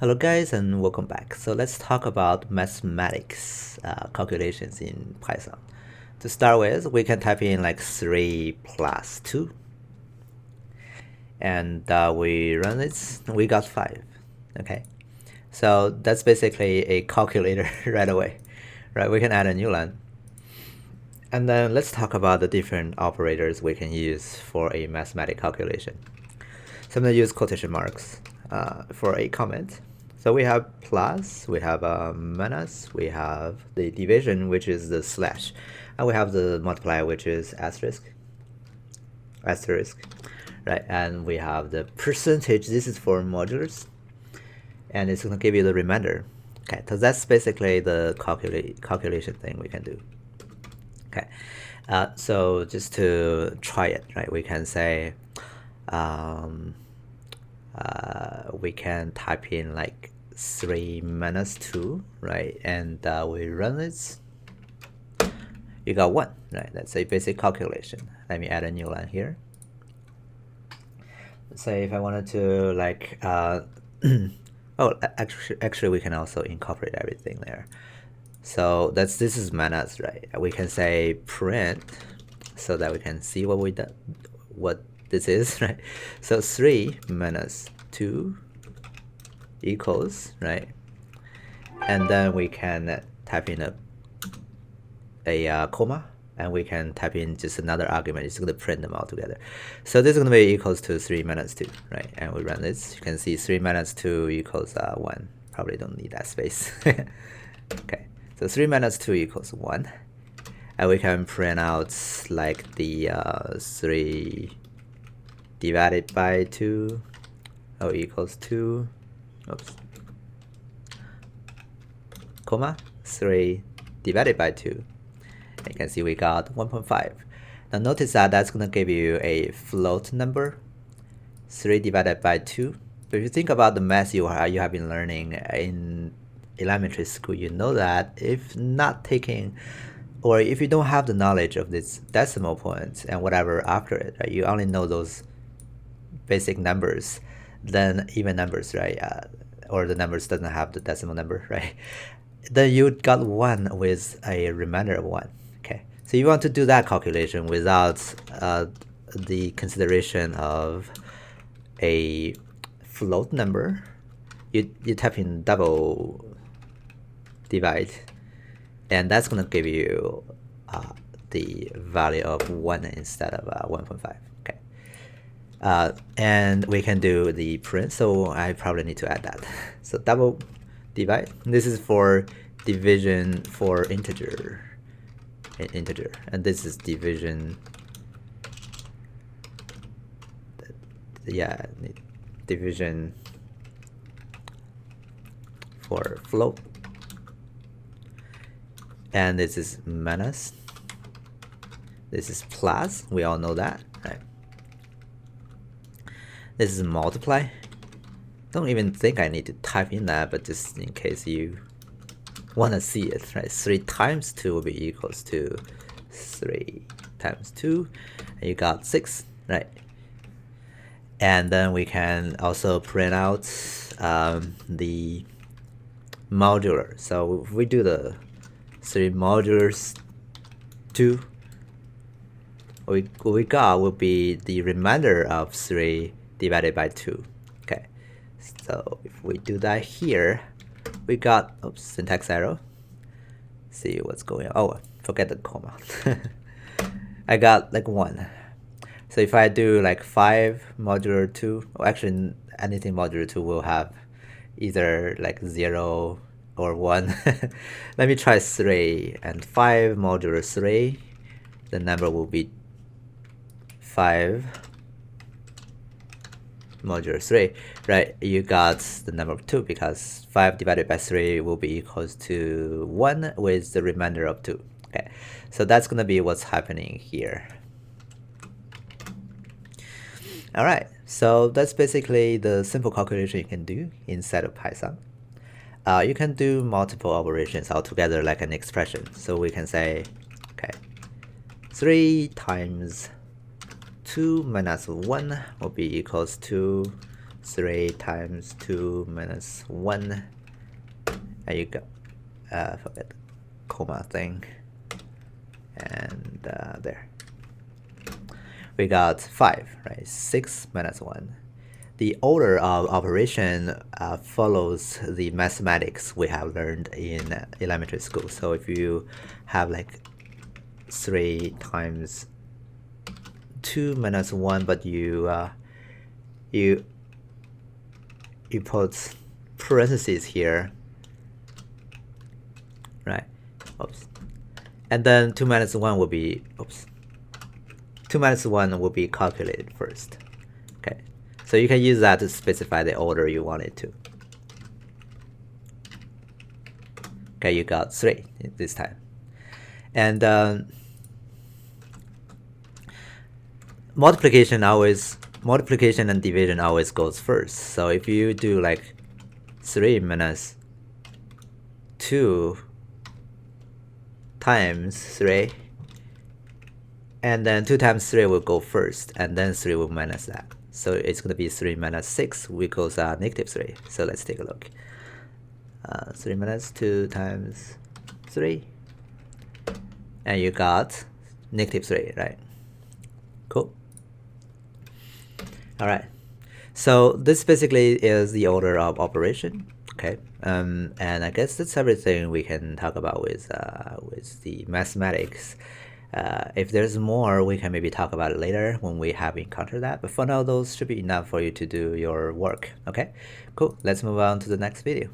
Hello guys and welcome back. So let's talk about mathematics calculations in Python. To start with, we can type in like 3 plus 2 and we run it, we got 5. Okay, so that's basically a calculator right away, right? We can add a new line. And then let's talk about the different operators we can use for a mathematical calculation. So I'm going to use quotation marks for a comment. So we have plus, we have minus, we have the division, which is the slash, and we have the multiply, which is asterisk, right? And we have the percentage. This is for modulus, and it's going to give you the remainder. Okay, so that's basically the calculation thing we can do. Okay, so just to try it, right? We can say we can type in like 3 minus 2, right? And we run it. You got 1, right? That's a basic calculation. Let me add a new line here. Let's say if I wanted to like, oh, actually we can also incorporate everything there. So this is minus, right? We can say print so that we can see what we did, what this is, right? So 3 minus 2 equals, right? And then we can type in a comma, and we can type in just another argument. It's going to print them all together. So this is going to be equals to 3 minus 2, right? And we run this. You can see 3 minus 2 equals 1. Probably don't need that space. Okay, so 3 minus 2 equals 1. And we can print out like the 3 divided by 2 equals 2. Oops. Comma 3 divided by 2. You can see we got 1.5. Now notice that that's going to give you a float number, 3 divided by 2. But if you think about the math you have been learning in elementary school, you know that if not taking, or if you don't have the knowledge of this decimal point and whatever after it, right, you only know those basic numbers, then even numbers, right, or the numbers doesn't have the decimal number, right, then you got 1 with a remainder of 1. Okay, so you want to do that calculation without the consideration of a float number. You type in double divide, and that's going to give you the value of 1 instead of 1.5. Okay, and we can do the print, so I probably need to add that. So double divide, this is for division for integer, and this is division, yeah, division for float, and this is minus, this is plus, we all know that, right? This is multiply. Don't even think I need to type in that, but just in case you want to see it, right? 3 times 2 will be equals to 3 times 2, and you got 6, right? And then we can also print out the modular. So if we do the 3 modulus 2, what we got will be the remainder of 3 divided by 2. Okay, so if we do that here, we got, oops, syntax error. See what's going on. Oh, forget the comma. I got like 1. So if I do like 5 modular 2, or actually anything modular 2 will have either like 0 or 1. Let me try 3, and 5 modular 3, the number will be 5 modular 3, right? You got the number of 2 because 5 divided by 3 will be equals to 1 with the remainder of 2. Okay, so that's gonna be what's happening here. Alright, so that's basically the simple calculation you can do inside of Python. You can do multiple operations altogether like an expression. So we can say, okay, 3 times 2 minus 1 will be equals to 3 times 2 minus 1, and you got forget the comma thing, and there we got 5, right? 6 minus 1. The order of operation follows the mathematics we have learned in elementary school. So if you have like 3 times 2 minus 1, but you put parentheses here, right? Oops. And then 2 minus 1 will be, oops. 2 minus 1 will be calculated first. Okay. So you can use that to specify the order you want it to. Okay, you got 3 this time. And multiplication and division always goes first. So if you do like 3 minus 2 times 3, and then 2 times 3 will go first, and then 3 will minus that. So it's going to be 3 minus 6 equals negative 3. So let's take a look. 3 minus 2 times 3, and you got negative 3, right? Cool. All right. So this basically is the order of operation. Okay. And I guess that's everything we can talk about with the mathematics. If there's more, we can maybe talk about it later when we have encountered that. But for now, those should be enough for you to do your work. Okay, cool. Let's move on to the next video.